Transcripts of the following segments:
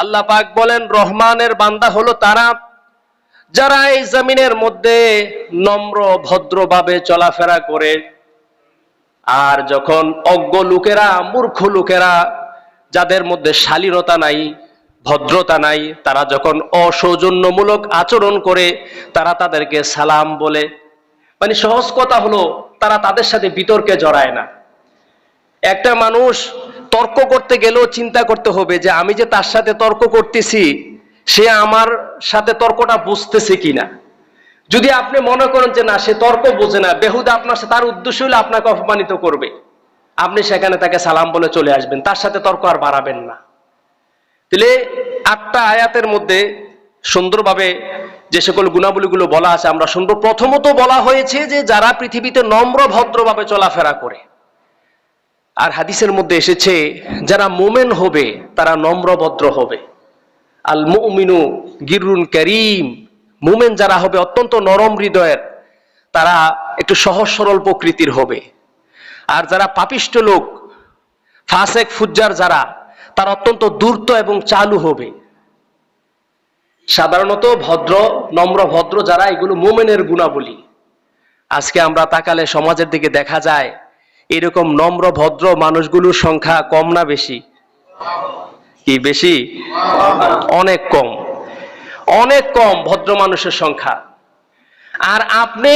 আল্লাহ পাক বলেন রহমানের বান্দা হলো তারা যারা এই জমিনের মধ্যে নম্র ভদ্রভাবে চলাফেরা করে। আর যখন অজ্ঞ লোকেরা, মূর্খ লোকেরা, যাদের মধ্যে শালীনতা নাই, ভদ্রতা নাই, তারা যখন অসৌজন্যমূলক আচরণ করে, তারা তাদেরকে সালাম বলে। মানে সহজ কথা হলো, তারা তাদের সাথে বিতর্কে জড়ায় না। একটা মানুষ তর্ক করতে গেলেও চিন্তা করতে হবে যে আমি যে তার সাথে তর্ক করতেছি, সে আমার সাথে তর্কটা বুঝতেছে কিনা। যদি আপনি মনে করেন যে না, সে তর্ক বোঝে না, বেহুদা আপনার সাথে, তার উদ্দেশ্য হলে আপনাকে অপমানিত করবে, আপনি সেখানে তাকে সালাম বলে চলে আসবেন, তার সাথে তর্ক আর বাড়াবেন না। তাহলে 8টা আয়াতের মধ্যে সুন্দরভাবে যে সকল গুণাবলীগুলো বলা আছে আমরা শুনবো। প্রথমত বলা হয়েছে যে যারা পৃথিবীতে নম্র ভদ্রভাবে চলাফেরা করে। আর হাদিসের মধ্যে এসেছে যারা মুমিন হবে তারা নম্র ভদ্র হবে। আল মুমিনু গিররুন কারীম, মুমিন যারা হবে অত্যন্ত নরম হৃদয়ের, তারা একটু সহজ সরল প্রকৃতির হবে। আর যারা পাপিষ্ঠ লোক, ফাসেক ফুজ্জার যারা, তারা অত্যন্ত ধূর্ত এবং চালু হবে। সাধারণত ভদ্র, নম্র ভদ্র যারা, এগুলো মুমিনের গুণাবলী। আজকে আমরা তাকালে সমাজের দিকে দেখা যায় এরকম নম্র ভদ্র মানুষগুলোর সংখ্যা কম না বেশি? কি বেশি? অনেক কম, অনেক কম ভদ্র মানুষের সংখ্যা। আর আপনি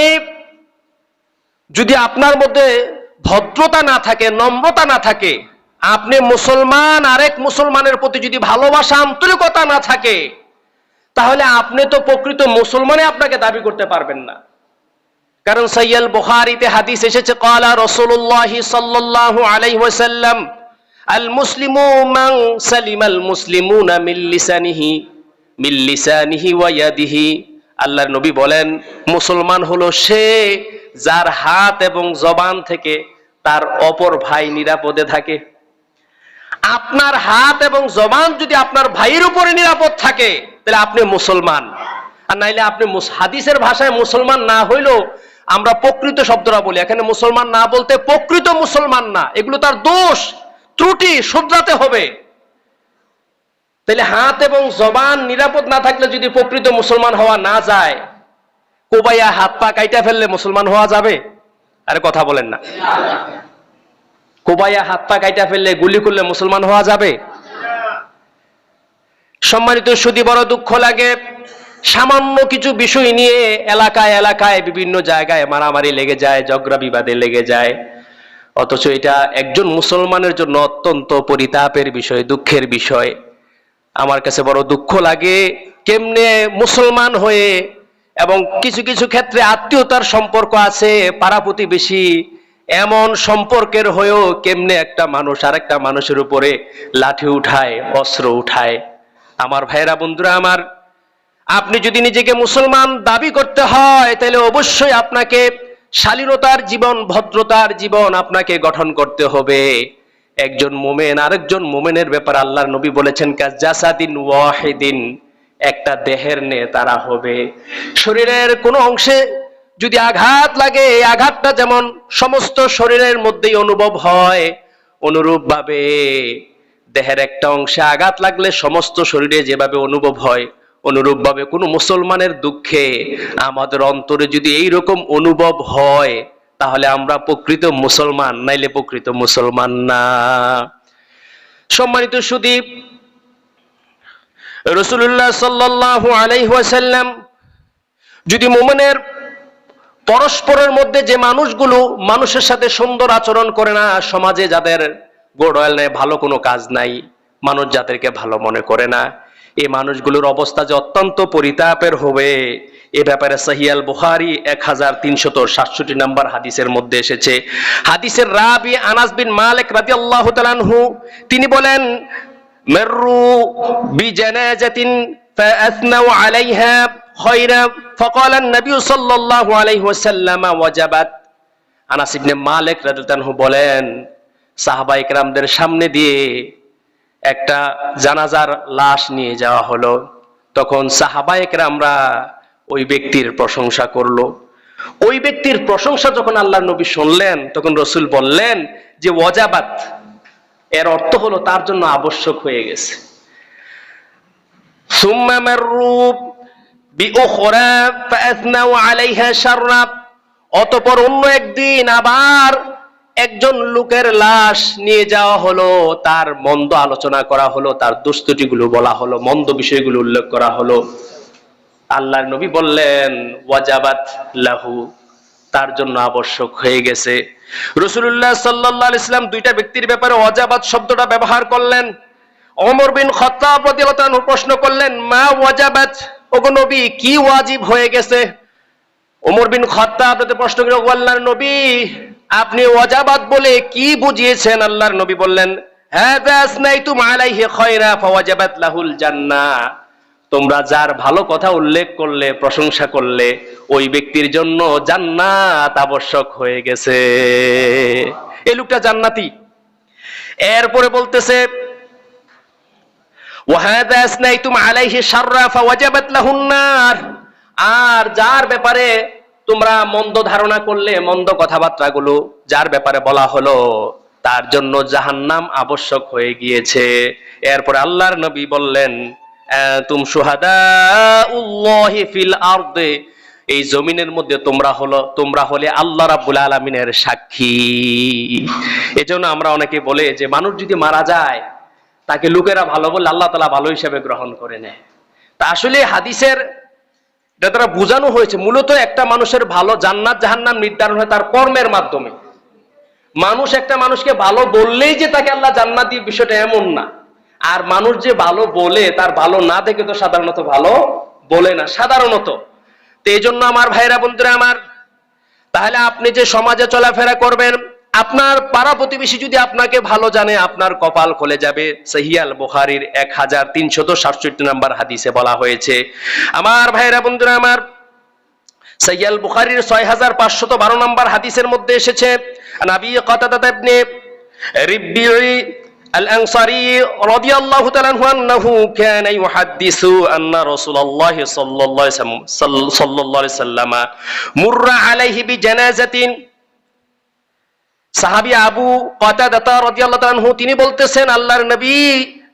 যদি আপনার মধ্যে ভদ্রতা না থাকে, নম্রতা না থাকে, আপনি মুসলমান আরেক মুসলমানের প্রতি যদি ভালোবাসা, আন্তরিকতা না থাকে, তাহলে আপনি তো প্রকৃত মুসলমানে আপনাকে দাবি করতে পারবেন না। কারণ সহিহ বুখারীতে হাদিস এসেছে, ক্বালা রাসূলুল্লাহ সাল্লাল্লাহু আলাইহি ওয়াসাল্লাম আল মুসলিমু মান সালিমাল মুসলিমুনা মিন লিসানিহি ওয়া ইয়াদিহি। আল্লাহর নবী বলেন, মুসলমান হলো সে যার হাত এবং জবান থেকে তার অপর ভাই নিরাপদে থাকে। আপনার হাত এবং জবান যদি আপনার ভাইয়ের উপরে নিরাপদ থাকে, তাহলে আপনি মুসলমান। আর নাইলে আপনি, হাদিসের ভাষায় মুসলমান না হইলেও আমরা প্রকৃত শব্দটা বলি, এখানে মুসলমান না বলতে প্রকৃত মুসলমান না, এগুলো তার দোষ ত্রুটি শুধরাতে হবে। তাহলে হাত এবং জবান নিরাপদ না থাকলে যদি প্রকৃত মুসলমান হওয়া না যায়, কোবাইয়া হাত পা কাইটা ফেললে মুসলমান হওয়া যাবে? আরে কথা বলেন না। কোবাইয়া হাত পা কাইটা ফেললে, গুলি করলে মুসলমান হওয়া যাবে? সম্মানিত সুধী, বড় দুঃখ লাগে, সামান্য কিছু বিষয় নিয়ে এলাকায় এলাকায় বিভিন্ন জায়গায় মারামারি লেগে যায়, ঝগড়া বিবাদে লেগে যায়। অথচ এটা একজন মুসলমানের জন্য অত্যন্ত পরিতাপের বিষয়, দুঃখের বিষয়। আমার কাছে বড় দুঃখ লাগে, কেমনে মুসলমান হয়ে, এবং কিছু কিছু ক্ষেত্রে আত্মীয়তার সম্পর্ক আছে, পাড়া প্রতিবেশী, এমন সম্পর্কের হয়েও কেমনে একটা মানুষ আরেকটা মানুষের উপরে লাঠি উঠায়, অস্ত্র উঠায়। আমার ভাইরা, বন্ধুরা আমার, আপনি যদি নিজেকে মুসলমান দাবি করতে হয়, তাহলে অবশ্যই আপনাকে শালীনতার জীবন, ভদ্রতার জীবন আপনাকে গঠন করতে হবে। একজন মুমিন আরেকজন মুমিনের ব্যাপারে আল্লাহর নবী বলেছেন, কাজাসাদিন ওয়াহিদিন, একটা দেহের ন্যায় তারা হবে। শরীরের কোনো অংশে যদি আঘাত লাগে, এই আঘাতটা যেমন সমস্ত শরীরের মধ্যেই অনুভব হয়, অনুরূপভাবে দেহের একটা অংশে আঘাত লাগলে সমস্ত শরীরে যেভাবে অনুভব হয়, অনুরূপভাবে কোনো মুসলমানের দুঃখে আমাদের অন্তরে যদি এইরকম অনুভব হয়, তাহলে আমরা প্রকৃত মুসলমান, নাইলে প্রকৃত মুসলমান না। সম্মানিত সুধী, রাসূলুল্লাহ সাল্লাল্লাহু আলাইহি ওয়াসাল্লাম যদি মুমিনের পরস্পরের মধ্যে যে মানুষগুলো মানুষের সাথে সুন্দর আচরণ করে না, সমাজে যাদের গোড়াল নেই, ভালো কোনো কাজ নাই, মানুষ যাদেরকে ভালো মনে করে না, এই মানুষগুলোর অবস্থা যে অত্যন্ত পরিতাপের হবে, এ ব্যাপারে সহিহ আল বুখারী 1367 নম্বর হাদিসের মধ্যে এসেছে। হাদিসের রাবি আনাস বিন মালিক রাদিয়াল্লাহু তাআলা আনহু, তিনি বলেন, মাররু বিজানাজাতিন ফাআসনাউ আলাইহা খায়রা ফাকালা an-নবী সাল্লাল্লাহু আলাইহি ওয়াসাল্লাম ওয়াজাবাত। আনাস ইবনে মালিক রাদিয়াল্লাহু আনহু বলেন, সাহাবায়ে কেরামদের সামনে দিয়ে একটা জানাজার লাশ নিয়ে যাওয়া হলো। তখন সাহাবায়ে কেরামরা ওই ব্যক্তির প্রশংসা করলো। ওই ব্যক্তির প্রশংসা যখন আল্লাহর নবী শুনলেন, তখন রাসূল বললেন যে ওয়াজাবাত, এর অর্থ হলো তার জন্য আবশ্যক হয়ে গেছে। সুম্মা মাররু বিউখরা ফাআসনাউ আলাইহা শাররা, অতঃপর অন্য একদিন আবার একজন লোকের লাশ নিয়ে যাওয়া হলো, তার মন্দ আলোচনা করা হলো, তার দুষ্ত্রুটিগুলো বলা হলো, মন্দ বিষয়গুলো উল্লেখ করা হলো। আল্লাহর নবী বললেন ওয়াজাবাত লাহু, তার জন্য আবশ্যক হয়ে গেছে। রাসূলুল্লাহ সাল্লাল্লাহু আলাইহি ওয়াসাল্লাম দুইটা ব্যক্তির ব্যাপারে ওয়াজাবাত শব্দটা ব্যবহার করলেন। ওমর বিন খাত্তাব রাদিয়াল্লাহু আনহু প্রশ্ন করলেন, মা ওয়াজাবাত, ওগো নবী কি ওয়াজিব হয়ে গেছে? ওমর বিন খাত্তাব প্রশ্ন করে, আল্লাহর নবী আপনি ওয়াজাবাত বলে কি বুঝিয়েছেন? আল্লাহর নবী বললেন, হাযা আসনাইতুম আলাইহি খায়রা ফাওয়াজাবাত লাহুল জান্নাহ, তোমরা যার ভালো কথা উল্লেখ করলে, প্রশংসা করলে, ওই ব্যক্তির জন্য জান্নাত আবশ্যক হয়ে গেছে। এই লোকটা জান্নাতি। এরপরে বলতেছে ওয়াহাদা আসনাইতুম আলাইহি শাররা ফাওয়াজাবাত লাহুন নার, আর যার ব্যাপারে তোমরা মন্দ ধারণা করলে, মন্দ কথাবার্তাগুলো যার ব্যাপারে বলা হলো, তার জন্য জাহান্নাম আবশ্যক হয়ে গিয়েছে। এরপরে আল্লাহর নবী বললেন, তুম শুহাদাউল্লাহি ফিল আরদে, এই জমিনের মধ্যে তোমরা হলে আল্লাহ রাব্বুল আলামিনের সাক্ষী। এজন্য আমরা অনেকে বলে যে মানুষ যদি মারা যায় তাকে লোকেরা ভালো বললে আল্লাহ তাআলা ভালো হিসেবে গ্রহণ করে নেয়। তা আসলে হাদিসের দ্বারা বোঝানো হয়েছে মূলত একটা মানুষের ভালো জান্নাত জাহান্নাম নির্ধারণ হয় তার কর্মের মাধ্যমে। মানুষ একটা মানুষকে ভালো বললেই যে তাকে আল্লাহ জান্নাত দিয়ে, বিষয়টা এমন না। আর মানুষ যে ভালো বলে তার ভালো না দেখে তো সাধারণত ভালো বলে না সাধারণত। তো এই জন্য আমার ভাইরা বন্ধুরা আমার, তাহলে আপনি যে সমাজে চলাফেরা করবেন, আপনার পাড়া প্রতিবেশী যদি আপনাকে ভালো জানে, আপনার কপাল খুলে যাবে। সহিহ আল বুখারীর 1367 নম্বর হাদিসে বলা হয়েছে। আমার ভাইরা বন্ধুরা আমার, সহিহ আল বুখারীর 6512 নম্বর হাদিসের মধ্যে এসেছে, নবী কাতাদা ইবনে রিবঈ আল-আনসারী রাদিয়াল্লাহু তাআলা আনহু কানা ইউহাদ্দিসু আন্না রাসূলুল্লাহ সাল্লাল্লাহু আলাইহি ওয়াসাল্লাম মুররা আলাইহি বিজানাজাতিন। সাহাবী আবু কাতাদা রাদিয়াল্লাহু তাআলা আনহু তিনি বলতেছেন, আল্লাহর নবী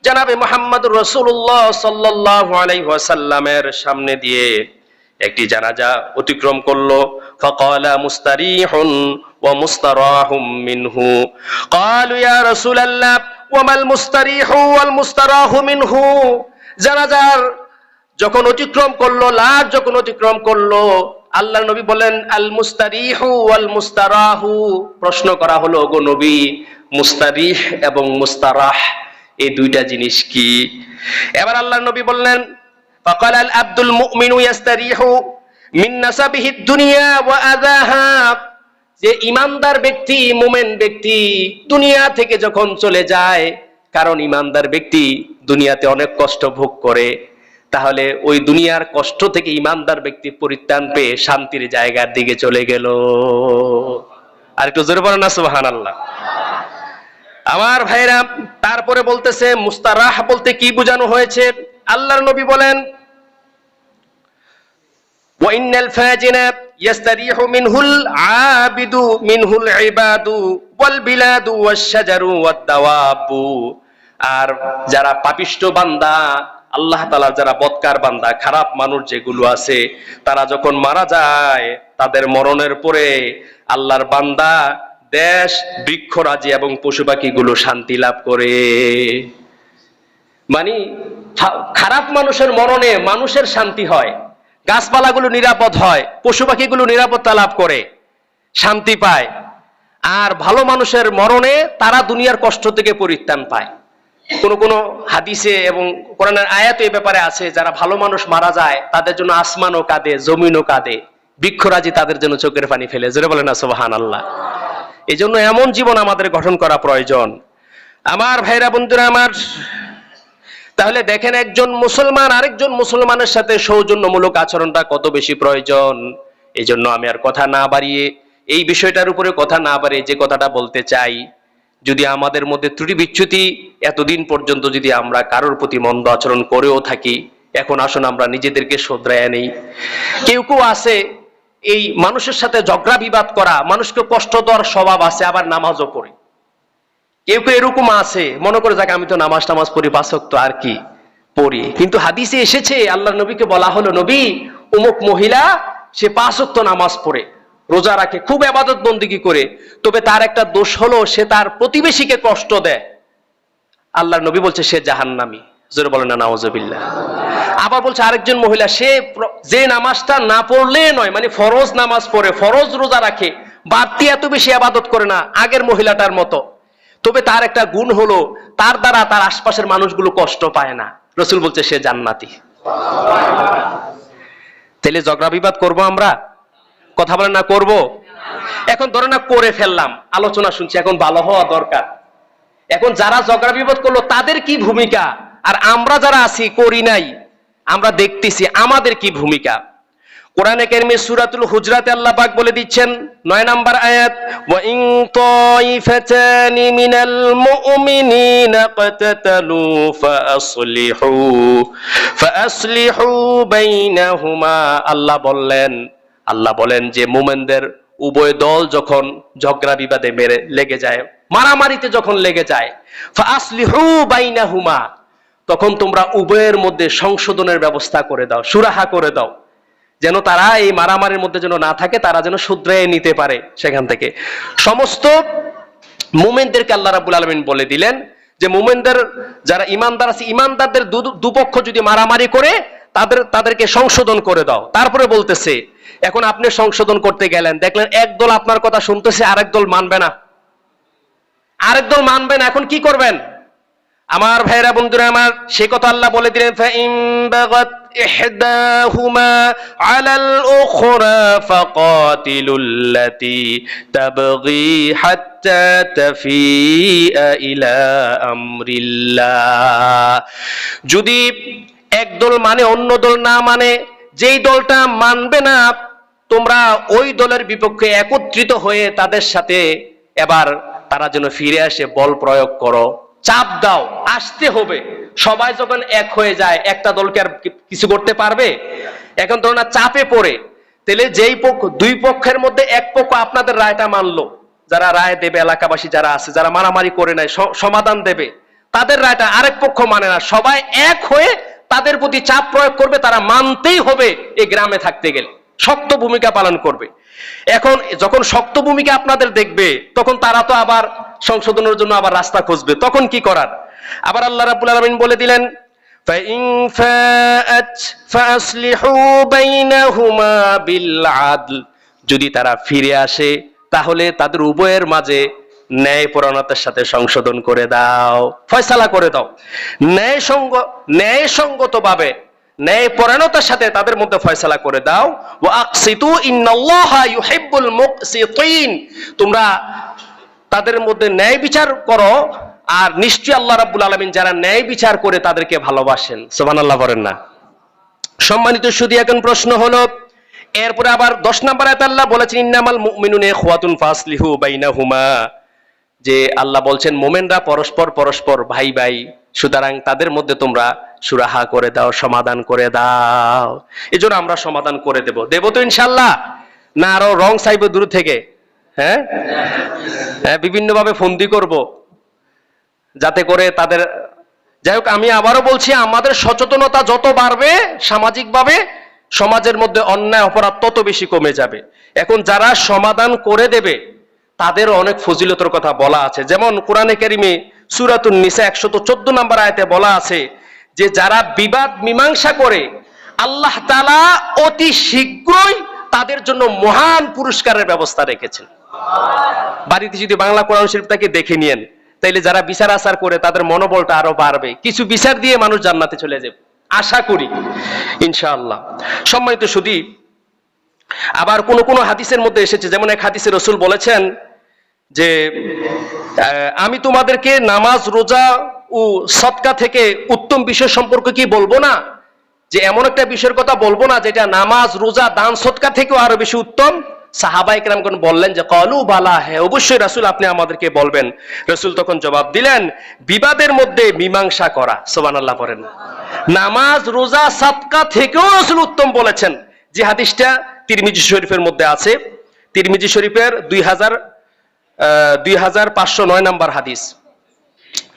জনাবে মুহাম্মদুর রাসূলুল্লাহ সাল্লাল্লাহু আলাইহি ওয়াসাল্লামের সামনে দিয়ে একটি জানাজা অতিক্রম করলো। ফাকালা মুস্তারিহুন ওয়া মুস্তারাহুম মিনহু, ক্বালু ইয়া রাসূলাল্লাহ ওয়া মাল মুস্তারিহু ওয়াল মুস্তারাহু মিনহু। জানাজার যখন অতিক্রম করলো, লাশ যখন অতিক্রম করলো, আল্লাহর নবী বলেন আল মুস্তারিহু ওয়াল মুস্তারাহু। প্রশ্ন করা হলো, ওগো নবী মুস্তারিহ এবং মুস্তারাহ এই দুইটা জিনিস কি? এবার আল্লাহর নবী বললেন, فقال العبد المؤمن يستريح من نسبه الدنيا وأذاها, যে ইমানদার ব্যক্তি, মুমিন ব্যক্তি দুনিয়া থেকে যখন চলে যায়, কারণ ইমানদার ব্যক্তি দুনিয়াতে অনেক কষ্ট ভোগ করে, তাহলে ওই দুনিয়ার কষ্ট থেকে ইমানদার ব্যক্তি পরিত্রাণ পেয়ে শান্তির জায়গার দিকে চলে গেল। আর একটু জোরে বলেন না সুবহানাল্লাহ। আমার ভাইরা, তারপরে বলতেছে মুস্তারাহ বলতে কি বোঝানো হয়েছে? আল্লাহর নবী বলেন, ওয়া ইন্নাল ফাজিনা ইয়াস্তারিহু মিনহুল আবিদু মিনহুল ইবাদু ওয়াল বিলাদু ওয়াশ শাজারু ওয়াদ দাওয়াবু। আর যারা পাপিষ্ঠ বান্দা, আল্লাহ তাআলার যারা বদকার বান্দা, খারাপ মানুষ যেগুলো আছে, তারা যখন মারা যায়, তাদের মরণের পরে আল্লাহর বান্দা, দেশ, বৃক্ষরাজি এবং পশু পাখিগুলো শান্তি লাভ করে। মানে খারাপ মানুষের মরণে মানুষের শান্তি হয়, গাছপালাগুলো নিরাপদ হয়, পশু পাখিগুলো নিরাপত্তা লাভ করে, শান্তি পায়। আর ভালো মানুষের মরণে তারা দুনিয়ার কষ্ট থেকে পরিত্রাণ পায়। কোন কোন হাদিসে এবং কোরআনের আয়াতে এই ব্যাপারে আছে, যারা ভালো মানুষ মারা যায় তাদের জন্য আসমানও কাঁদে, জমিনও কাঁদে, বৃক্ষরাজি তাদের জন্য চোখের পানি ফেলে। জোরে বলেন না সুবহানাল্লাহ। এই জন্য এমন জীবন আমাদের গঠন করা প্রয়োজন। আমার ভাইরা বন্ধুরা আমার, তাহলে দেখেন একজন মুসলমান আরেকজন মুসলমানের সাথে সৌজন্যমূলক আচরণটা কত বেশি প্রয়োজন। এই জন্য আমি আর কথা না বাড়িয়ে, এই বিষয়টার উপরে কথা না বাড়িয়ে যে কথাটা বলতে চাই, যদি আমাদের মধ্যে ত্রুটি বিচ্যুতি এতদিন পর্যন্ত যদি আমরা কারোর প্রতি মন্দ আচরণ করেও থাকি, এখন আসুন আমরা নিজেদেরকে শুধরাইয়া নেই। কেউ কেউ আছে এই মানুষের সাথে ঝগড়া বিবাদ করা, মানুষকে কষ্ট দেওয়ার স্বভাব আছে, আবার নামাজও পড়ে। কেউ কেউ এরকম আছে, মনে করে যাক আমি তো নামাজ পড়ি 5 ওয়াক্ত, আর কি, পড়ি, কিন্তু হাদিসে এসেছে আল্লাহ নবীকে বলা হলো, নবী অমুক মহিলা সে 5 ওয়াক্ত নামাজ পড়ে, রোজা রাখে, খুব ইবাদত বন্দেগী করে, তবে তার একটা দোষ হলো সে তার প্রতিবেশীকে কষ্ট দেয়। আল্লাহ নবী বলছে সে জাহান্নামী। জোরে বলেন না নাউজুবিল্লাহ। আবার বলছে আরেকজন মহিলা, সে যে নামাজটা না পড়লে নয়, মানে ফরজ নামাজ পড়ে, ফরজ রোজা রাখে, বাড়তি এত বেশি ইবাদত করে না আগের মহিলাটার মতো, তবে তার একটা গুণ হলো তার দ্বারা তার আশপাশের মানুষগুলো কষ্ট পায় না। রাসূল বলছে সে জান্নাতি। তাহলে ঝগড়া বিবাদ করবো আমরা? কথা বলেন না করব? এখন ধরে না করে ফেললাম, আলোচনা শুনছি, এখন ভালো হওয়া দরকার। এখন যারা ঝগড়া বিবাদ করলো তাদের কি ভূমিকা, আর আমরা যারা আছি করি নাই, আমরা দেখতেছি আমাদের কি ভূমিকা। কোরআনে কারিমে সূরাতুল হুজরাতে আল্লাহ পাক বলে দিচ্ছেন 9 নম্বর আয়াত, ওয়া ইন তাইফাতানি মিনাল মুমিনিনা ক্তাতালু ফাআসলিহু বাইনাহুমা। আল্লাহ বলেন যে মুমিনদের উভয় দল যখন ঝগড়া বিবাদে লেগে যায়, মারামারিতে যখন লেগে যায়, ফাআসলিহু বাইনাহুমা, তখন তোমরা উভয়ের মধ্যে সংশোধনের ব্যবস্থা করে দাও, সুরাহা করে দাও, যেন তারা এই মারামারির মধ্যে যেন না থাকে, তারা যেন শুধরে নিতে পারে সেখান থেকে। সমস্ত মুমিনদেরকে আল্লাহ রাব্বুল আলামিন বলে দিলেন যে মুমিনদের যারা ঈমানদার আছে, ঈমানদারদের দুপক্ষ যদি মারামারি করে তাদেরকে সংশোধন করে দাও। তারপরে বলতেছে, এখন আপনি সংশোধন করতে গেলেন, দেখলেন এক দল আপনার কথা শুনতেছে, আরেক দল মানবে না, এখন কি করবেন? আমার ভাইরা বন্ধুরা আমার, সে কথা আল্লাহ বলে দিলেন, ফাইন বাগাত ইহদাহুমা আলাল উখরা ফাকাতিলুল্লাতী তাবগী হাত্তা তাফিআ ইলা আমরিল্লাহ। যদি একদল মানে অন্য দল না মানে, যেই দলটা মানবে না, তোমরা ওই দলের বিপক্ষে একত্রিত হয়ে তাদের সাথে এবার তারা যেন ফিরে আসে বল প্রয়োগ করো, চাপ দাও, আসতে হবে। সবাই যখন এক হয়ে যায়, একটা দলকে আর কিছু করতে পারবে? এখন ধরো না চাপে পড়ে, তাহলে যেই পক্ষ, দুই পক্ষের মধ্যে এক পক্ষ আপনাদের রায়টা মানলো, যারা রায় দেবে, এলাকাবাসী যারা আছে, যারা মারামারি করে নাই, সমাধান দেবে, তাদের রায়টা আরেক পক্ষ মানে না, সবাই এক হয়ে তাদের প্রতি চাপ প্রয়োগ করবে, তারা মানতেই হবে এই গ্রামে থাকতে গেলে, শক্ত ভূমিকা পালন করবে। এখন যখন শক্ত ভূমিকা আপনাদের দেখবে, তখন তারা তো আবার সংশোধনের জন্য আবার রাস্তা খুঁজবে, তখন কি করার? আবার আল্লাহ রাব্বুল আলামিন বলে দিলেন, ফাইন ফাআত ফাসলিহু বাইনাহুমা বিল আদল, যদি তারা ফিরে আসে তাহলে তাদের উভয়ের মাঝে ন্যায়পরায়ণতার সাথে সংশোধন করে দাও, ফয়সালা করে দাও, ন্যায়সঙ্গতভাবে ন্যায়পরায়ণতার সাথে তাদের মধ্যে ফয়সালা করে দাও। ওয়া আকসিতু ইন্নাল্লাহা ইউহিব্বুল মুকসিতিন, তোমরা তাদের মধ্যে ন্যায় বিচার করো, আর নিশ্চয়ই আল্লাহ রাব্বুল আলামিন যারা ন্যায় বিচার করে তাদেরকে ভালোবাসেন। সুবহানাল্লাহ বলেন না? সম্মানিত সুধী, এখন প্রশ্ন হলো, এরপরে আবার 10 নম্বর আয়াতে আল্লাহ বলেছেন, ইন্নামাল মুমিনুনা ইখওয়াতুন ফাসলিহু বাইনাহুমা, যে আল্লাহ বলছেন মুমিনরা পরস্পর ভাই ভাই, সুতরাং তাদের মধ্যে তোমরা সুরাহা করে দাও, সমাধান করে দাও। এজন্য আমরা সমাধান করে দেব তো ইনশাআল্লাহ, না আরো রং চাইবো দূর থেকে? হ্যাঁ, বিভিন্ন ভাবে ফন্দি করব যাতে করে তাদের, যাই হোক, আমি আবারও বলছি, আমাদের সচেতনতা যত বাড়বে সামাজিকভাবে, সমাজের মধ্যে অন্যায় অপরাধ তত বেশি কমে যাবে। এখন যারা সমাধান করে দেবে তাদের অনেক ফজিলতের কথা বলা আছে, যেমন কোরআনে কারিমে সূরাতুন নিসা 114 নম্বর আয়াতে বলা আছে যে যারা বিবাদ মীমাংসা করে, আল্লাহ তাআলা অতি শীঘ্রই তাদের জন্য মহান পুরস্কারের ব্যবস্থা রেখেছেন। বাড়িতে যদি বাংলা কোরআন শরীফটাকে দেখে নিয়েন, তাইলে যারা বিচার আচার করে তাদের মনোবলটা আরো বাড়বে, কিছু বিচার দিয়ে মানুষ জান্নাতে চলে যাবে, আশা করি ইনশাআল্লাহ। সম্মানিত সুধী, আবার কোন হাদিসের মধ্যে এসেছে, যেমন এক হাদিসে রাসূল বলেছেন যে আমি তোমাদেরকে নামাজ, রোজা ও সদকা থেকে উত্তম বিষয় সম্পর্কে কি বলবো না, যে এমন একটা বিষয়ের কথা বলবো না যেটা নামাজ, রোজা, দান, সদকা থেকেও আরো বেশি উত্তম? সাহাবায়ে কেরামগণ বললেন যে ক্বালু বালা, হ্যাঁ অবশ্যই রাসূল, আপনি আমাদেরকে বলবেন। রাসূল তখন জবাব দিলেন, বিবাদের মধ্যে মীমাংসা করা। সুবহানাল্লাহ পড়েন। নামাজ, রোজা, সদকা থেকেও রাসূল উত্তম বলেছেন, যে হাদিসটা তিরমিজি শরীফের মধ্যে আছে, তিরমিজি শরীফের 2509 নম্বর হাদিস।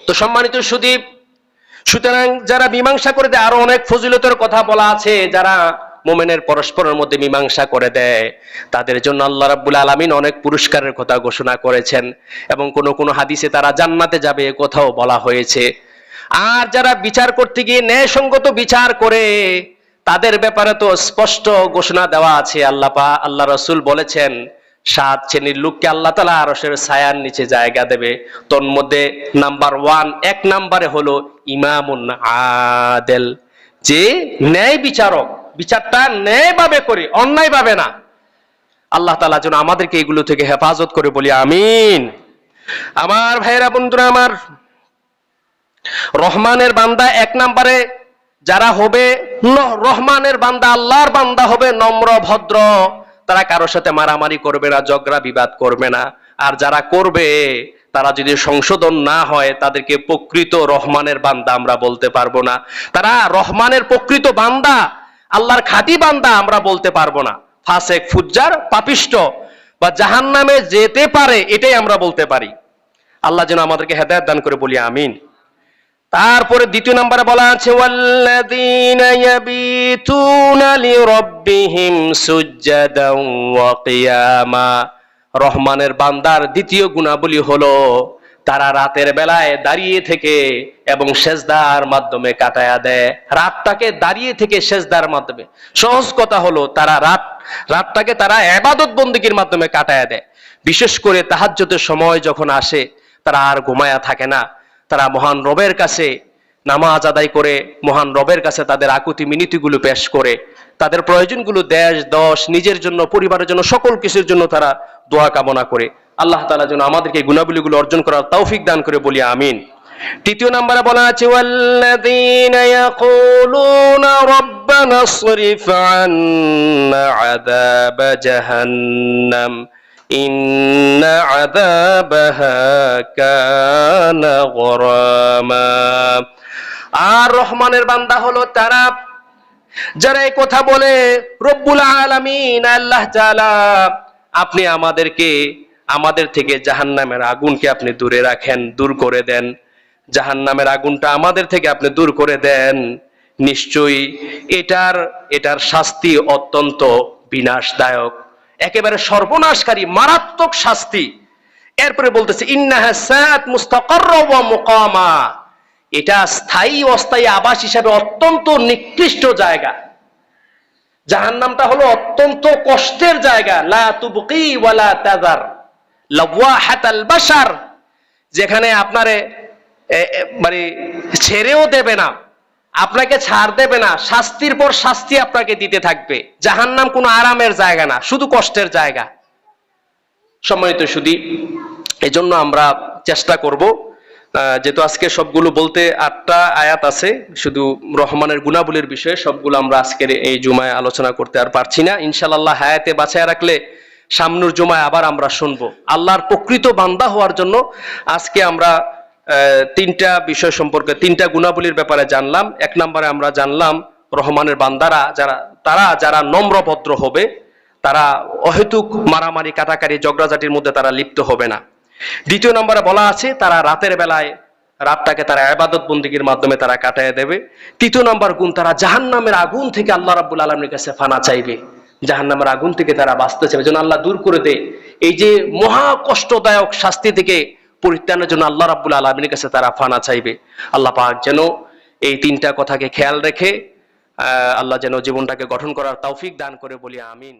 তো সম্মানিত সুধী, সুতরাং যারা মীমাংসা করে দেয়, আরো অনেক ফজিলতের কথা বলা আছে, যারা মুমিনের পরস্পরের মধ্যে মীমাংসা করে দেয় তাদের জন্য আল্লাহ রাব্বুল আলামিন অনেক পুরস্কারের কথা ঘোষণা করেছেন, এবং কোন কোন হাদিসে তারা জান্নাতে যাবে এ কথাও বলা হয়েছে। আর যারা বিচার করতে গিয়ে ন্যায়সঙ্গত বিচার করে তাদের ব্যাপারে তো স্পষ্ট ঘোষণা দেওয়া আছে। আল্লাহ রাসূল বলেছেন 7 শ্রেণীর লোককে আল্লাহ তাআলা আরশের ছায়ার নিচে জায়গা দেবে। তোর মধ্যে নাম্বার 1 নম্বরে হলো ইমামুন আদেল, যে ন্যায় বিচারক, বিচারটা ন্যায়ভাবে করে, অন্যায়ভাবে না। আল্লাহ তাআলা যেন আমাদেরকে এগুলো থেকে হেফাজত করে, বলি আমিন। আমার ভাইয়েরা, বন্ধুরা আমার, রহমানের বান্দা 1 নম্বরে যারা হবে, রহমানের বান্দা, আল্লাহর বান্দা হবে নম্র ভদ্র, তারা কারোর সাথে মারামারি করবে না, ঝগড়া বিবাদ করবে না। আর যারা করবে তারা যদি সংশোধন না হয় তাদেরকে প্রকৃত রহমানের বান্দা আমরা বলতে পারবো না। তারা রহমানের প্রকৃত বান্দা, আল্লাহর খাঁটি বান্দা আমরা বলতে পারবো না। ফাসেক, ফুজ্জার, পাপিষ্ট বা জাহান্নামে যেতে পারে, এটাই আমরা বলতে পারি। আল্লাহ যেন আমাদেরকে হেদায়েত দান করে, বলি আমিন। তারপরে 2 নম্বরে বলা আছে ওয়াল্লাযীনা ইয়াবিতুনা লিরাব্বিহিম সুজদান ওয়া কিয়ামা। রহমানের বান্দার 2য় গুণাবলী হলো তারা রাতের বেলায় দাঁড়িয়ে থেকে এবং সেজদার মাধ্যমে কাটায়া দেয়। রাতটাকে দাঁড়িয়ে থেকে সেজদার মাধ্যমে, সহজ কথা হলো তারা রাতটাকে তারা ইবাদত বন্দেগীর মাধ্যমে কাটায়া দেয়। বিশেষ করে তাহাজ্জুদের সময় যখন আসে তারা আর ঘুমায়া থাকে না, তারা মহান রবের কাছে নামাজ আদায় করে মহান রবের কাছে তাদের আকুতি মিনতিগুলো পেশ করে, তাদের প্রয়োজনগুলো দেশ দশ নিজের জন্য, পরিবারের জন্য, সকল কিছুর জন্য তারা দোয়া কামনা করে। আল্লাহ তাআলা যেন আমাদেরকে এই গুণাবলীগুলো অর্জন করার তৌফিক দান করে, বলি আমিন। 3 নম্বরে বলা আছে ওয়াল্লাযীনা ইয়াকুলুনা রাব্বানা ইসরিফ আন্না আযাব জাহান্নাম ইন্না আযাবাহা কানা গরামা। আর রহমানের বান্দা হলো তারা যারা এই কথা বলে, রব্বুল আলামিন আল্লাহ তাআলা আপনি আমাদের থেকে জাহান্নামের আগুনকে আপনি দূরে রাখেন, দূর করে দেন, জাহান্নামের আগুনটা আমাদের থেকে আপনি দূর করে দেন। নিশ্চয়ই এটার শাস্তি অত্যন্ত বিনাশদায়ক, একেবারে সর্বনাশকারী, মারাত্মক শাস্তি। এরপরে বলতেছে ইন্নাহা সাআত মুস্তাকাররা ওয়া মুকামা, এটা স্থায়ী অস্থায়ী আবাস হিসাবে অত্যন্ত নিকৃষ্ট জায়গা। জাহান্নামটা হলো অত্যন্ত কষ্টের জায়গা। লা তুবকি ওয়ালা তাযার লাওয়াহাতাল বাশার, যেখানে আপনারে মানে ছেড়েও দেবে না, আপনাকে ছাড় দেবে না, শাস্তির পর শাস্তি আপনাকে দিতে থাকবে। জাহান্নাম কোনো আরামের জায়গা না, শুধু কষ্টের জায়গা। সম্মানিত সুধী, এজন্য আমরা চেষ্টা করব, যেহেতু আজকে সবগুলো বলতে 8টা আয়াত আছে, শুধু রহমানের গুণাবলীর বিষয়ে সবগুলো আমরা আজকের এই জুমায় আলোচনা করতে আর পারছি না। ইনশাআল্লাহ হায়াতে বাঁচায় রাখলে সামনের জুমায় আবার আমরা শুনবো। আল্লাহর প্রকৃত বান্দা হওয়ার জন্য আজকে আমরা 3টা বিষয় সম্পর্কে, 3টা গুণাবলীর ব্যাপারে জানলাম। 1 নম্বরে আমরা জানলাম রহমানের বান্দারা যারা নম্র ভদ্র হবে, তারা অহেতুক মারামারি কাটাকাটি ঝগড়াঝাটির মধ্যে তারা লিপ্ত হবে না। 2 নম্বরে বলা আছে তারা রাতের বেলায় রাতটাকে তারা ইবাদত বন্দেগীর মাধ্যমে তারা কাটায় দেবে। 3 নম্বর গুণ, তারা জাহান্নামের আগুন থেকে আল্লাহ রাব্বুল আলামিনের কাছে ফানা চাইবে, জাহান্নামের আগুন থেকে তারা বাঁচতে চাইবে, যেন আল্লাহ দূর করে দেয়। এই যে মহা কষ্টদায়ক শাস্তি থেকে পরিত্রাণের জন্য আল্লাহ রাব্বুল আলামিনের কাছে তারা ফানা চাইবে। আল্লাহ পাক যেন এই 3টা কথাকে খেয়াল রেখে আল্লাহ যেন জীবনটাকে গঠন করার তৌফিক দান করে, বলি আমিন।